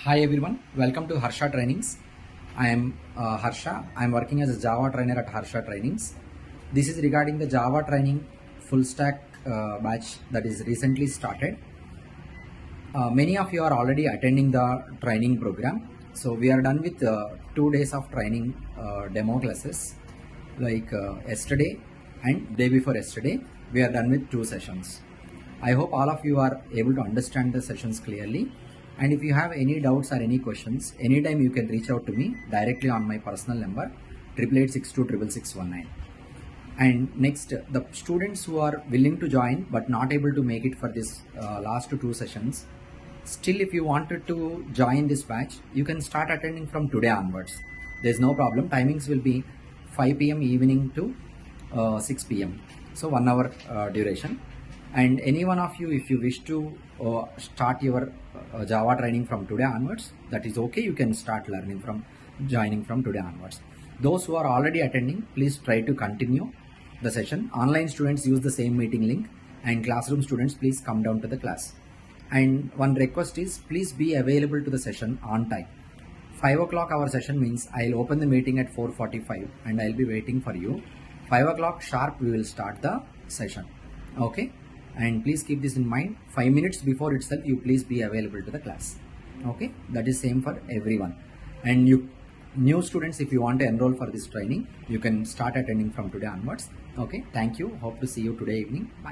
Hi everyone, welcome to Harsha Trainings. I am Harsha. I am working as a Java trainer at Harsha Trainings. This is regarding the Java training full stack batch that is recently started. Many of you are already attending the training program. So we are done with 2 days of training demo classes like yesterday and day before yesterday. We are done with 2 sessions. I hope all of you are able to understand the sessions clearly. And if you have any doubts or any questions, anytime you can reach out to me directly on my personal number 8862666619. And next, the students who are willing to join but not able to make it for this last 2 sessions, still if you wanted to join this batch, you can start attending from today onwards. There's no problem. Timings will be 5 p.m. evening to 6 p.m. So 1 hour duration. And any one of you, if you wish to start your Java training from today onwards, that is okay. You can start learning from joining from today onwards. Those who are already attending, please try to continue the session. Online students use the same meeting link, and classroom students, please come down to the class. And one request is, please be available to the session on time. 5 o'clock our session means I'll open the meeting at 4:45 and I'll be waiting for you. 5 o'clock sharp we will start the session. Okay, and please keep this in mind. 5 minutes before itself you please be available to the class. Okay, that is same for everyone. And you new students, if you want to enroll for this training, you can start attending from today onwards. Okay, thank you. Hope to see you today evening. Bye.